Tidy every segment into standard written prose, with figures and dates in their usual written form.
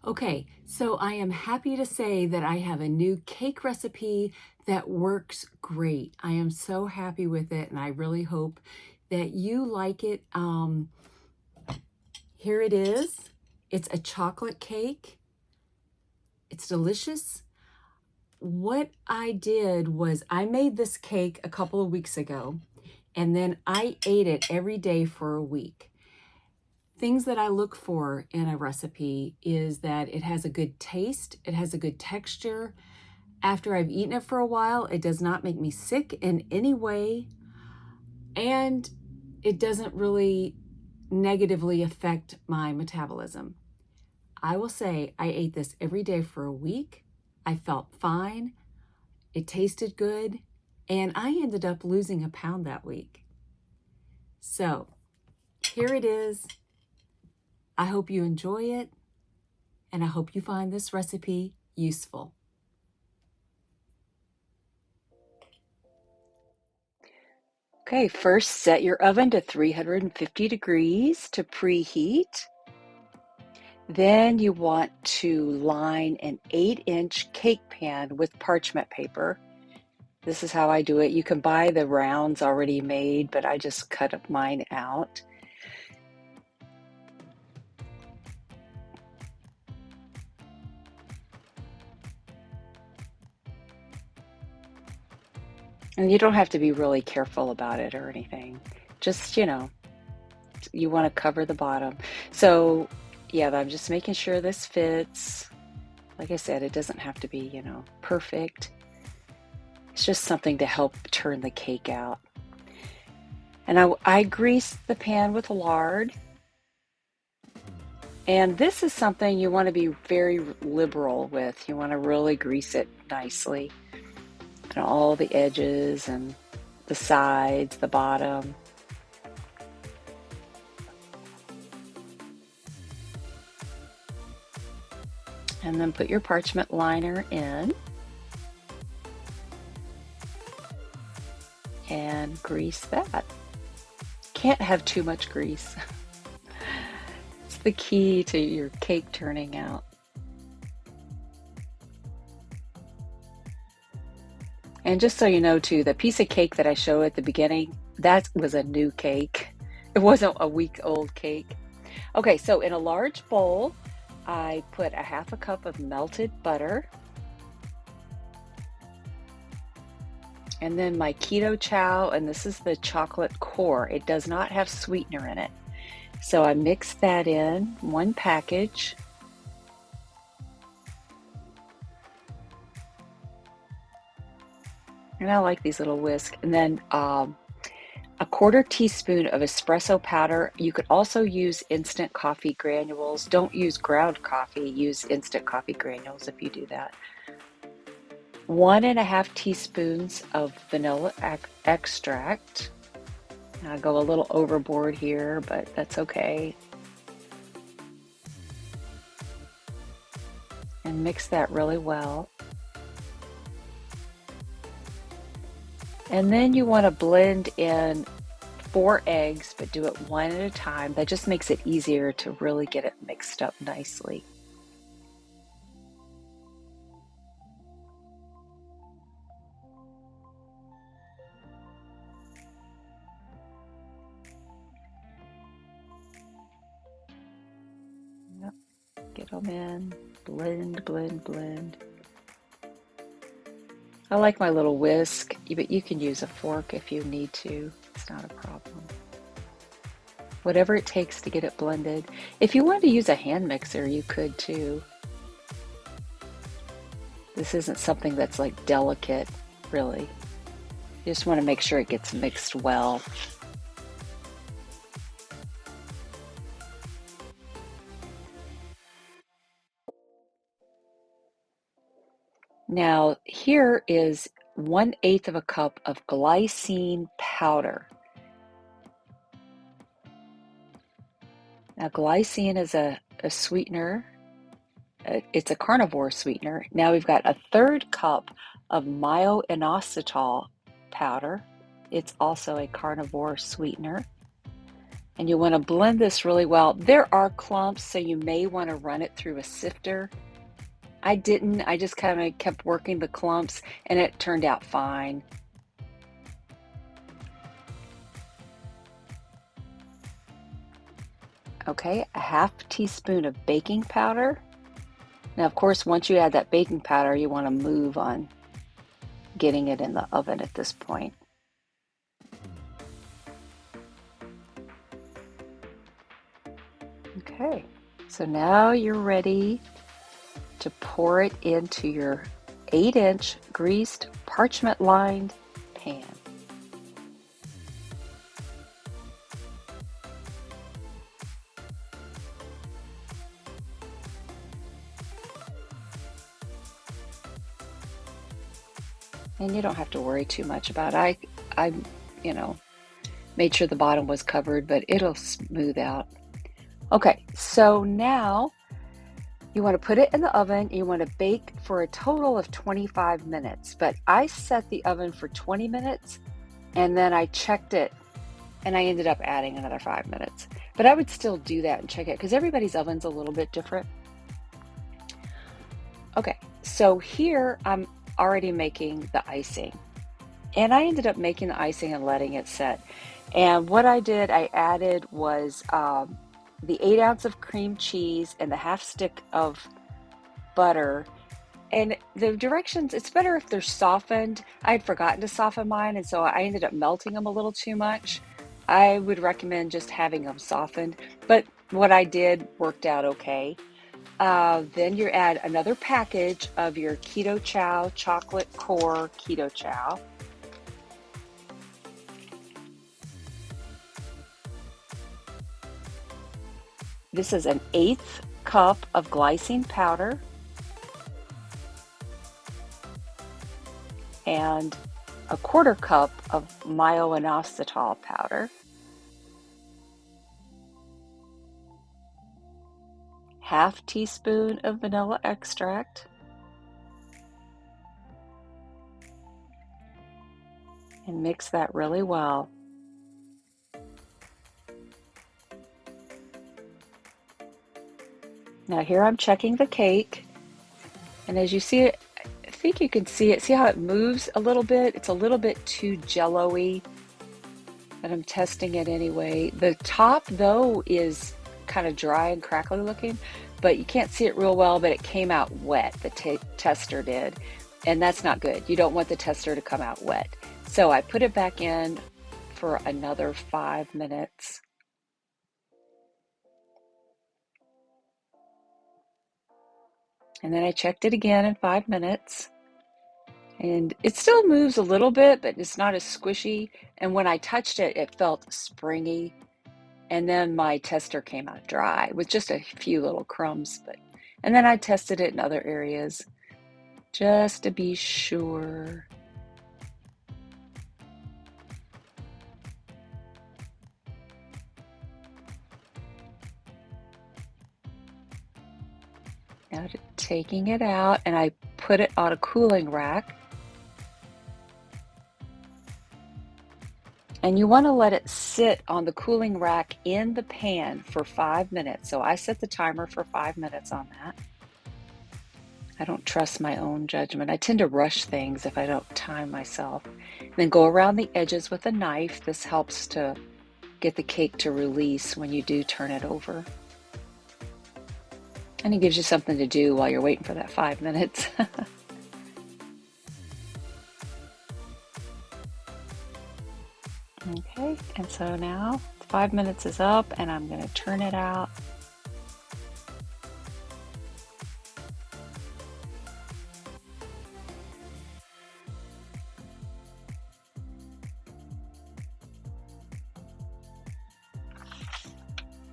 Okay, so I am happy to say that I have a new cake recipe that works great. I am so happy with it, and I really hope that you like it. Here it is. It's a chocolate cake. It's delicious. What I did was I made this cake a couple of weeks ago, and then I ate it every day for a week. Things that I look for in a recipe is that it has a good taste, it has a good texture. After I've eaten it for a while, it does not make me sick in any way, and it doesn't really negatively affect my metabolism. I will say I ate this every day for a week. I felt fine. It tasted good, and I ended up losing a pound that week. So here it is. I hope you enjoy it, and I hope you find this recipe useful. Okay, first set your oven to 350 degrees to preheat. Then you want to line an 8-inch cake pan with parchment paper. This is how I do it. You can buy the rounds already made, but I just cut mine out. And you don't have to be really careful about it or anything. Just, you want to cover the bottom. So, yeah, I'm just making sure this fits. Like I said, it doesn't have to be, perfect. It's just something to help turn the cake out. And I grease the pan with lard. And this is something you want to be very liberal with. You want to really grease it nicely. And all the edges and the sides, the bottom. And then put your parchment liner in. And grease that. Can't have too much grease. It's the key to your cake turning out. And just so you know too, the piece of cake that I showed at the beginning, that was a new cake. It wasn't a week-old cake. Okay, so in a large bowl, I put a half a cup of melted butter. And then my keto chow, and this is the chocolate core. It does not have sweetener in it. So I mix that in, one package. And I like these little whisks. And then a quarter teaspoon of espresso powder. You could also use instant coffee granules. Don't use ground coffee, use instant coffee granules if you do that. 1.5 teaspoons of vanilla extract. I go a little overboard here, but that's okay. And mix that really well. And then you want to blend in 4 eggs, but do it one at a time. That just makes it easier to really get it mixed up nicely. Yep. Get them in, blend, blend, blend. I like my little whisk, but you can use a fork if you need to. It's not a problem. Whatever it takes to get it blended. If you want to use a hand mixer, you could too. This isn't something that's like delicate, really. You just want to make sure it gets mixed well. Now, here is 1/8 of a cup of glycine powder. Now, glycine is a sweetener. It's a carnivore sweetener. Now we've got a 1/3 cup of Myo-Inositol powder. It's also a carnivore sweetener. And you want to blend this really well. There are clumps, so you may want to run it through a sifter. I didn't. I just kind of kept working the clumps, and it turned out fine. Okay, a half teaspoon of baking powder. Now, of course, once you add that baking powder, you want to move on getting it in the oven at this point. Okay, so now you're ready to pour it into your 8-inch greased, parchment-lined pan. And you don't have to worry too much about it. I made sure the bottom was covered, but it'll smooth out. Okay, so now you want to put it in the oven. You want to bake for a total of 25 minutes, but I set the oven for 20 minutes and then I checked it and I ended up adding another 5 minutes. But I would still do that and check it because everybody's oven's a little bit different. Okay, so here I'm already making the icing. And I ended up making the icing and letting it set. And what I did, I added was the 8 ounce of cream cheese and the half stick of butter. And the directions, it's better if they're softened. I had forgotten to soften mine, and so I ended up melting them a little too much. I would recommend just having them softened, but what I did worked out okay. Then you add another package of your Keto Chow Chocolate Core Keto Chow. This is an 1/8 cup of glycine powder and a 1/4 cup of Myo-Inositol powder, half teaspoon of vanilla extract, and mix that really well. Now here I'm checking the cake, and as you see it, I think you can see it. See how it moves a little bit? It's a little bit too jello-y, but I'm testing it anyway. The top, though, is kind of dry and crackly looking, but you can't see it real well, but it came out wet, the tester did, and that's not good. You don't want the tester to come out wet. So I put it back in for another 5 minutes. And then I checked it again in 5 minutes. And it still moves a little bit, but it's not as squishy. And when I touched it, it felt springy. And then my tester came out dry with just a few little crumbs. And then I tested it in other areas just to be sure. Now taking it out, and I put it on a cooling rack. And you want to let it sit on the cooling rack in the pan for 5 minutes. So I set the timer for 5 minutes on that. I don't trust my own judgment. I tend to rush things if I don't time myself. Then go around the edges with a knife. This helps to get the cake to release when you do turn it over. And it gives you something to do while you're waiting for that 5 minutes. Okay, and so now 5 minutes is up and I'm going to turn it out.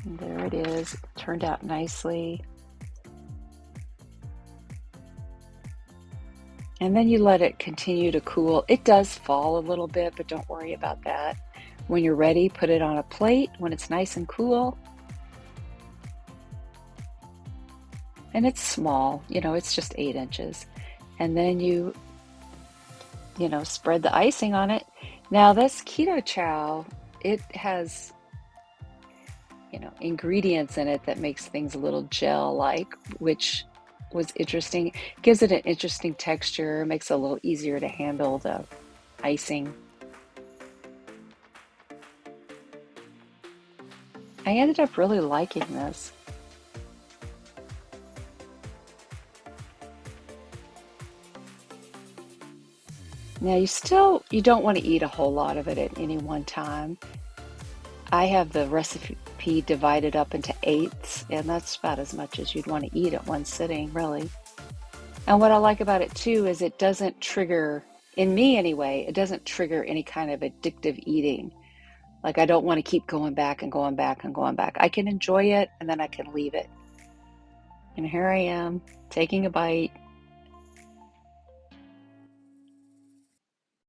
And there it is, it turned out nicely. And then you let it continue to cool. It does fall a little bit, but don't worry about that. When you're ready, put it on a plate when it's nice and cool. And it's small, it's just 8 inches. And then you spread the icing on it. Now this Keto Chow, it has ingredients in it that makes things a little gel-like, which was interesting. Gives it an interesting texture, makes it a little easier to handle the icing. I ended up really liking this. Now you don't want to eat a whole lot of it at any one time. I have the recipe divided up into eighths, and that's about as much as you'd want to eat at one sitting, really. And what I like about it too is it doesn't trigger, in me anyway, it doesn't trigger any kind of addictive eating. Like I don't want to keep going back and going back and going back. I can enjoy it and then I can leave it. And here I am taking a bite.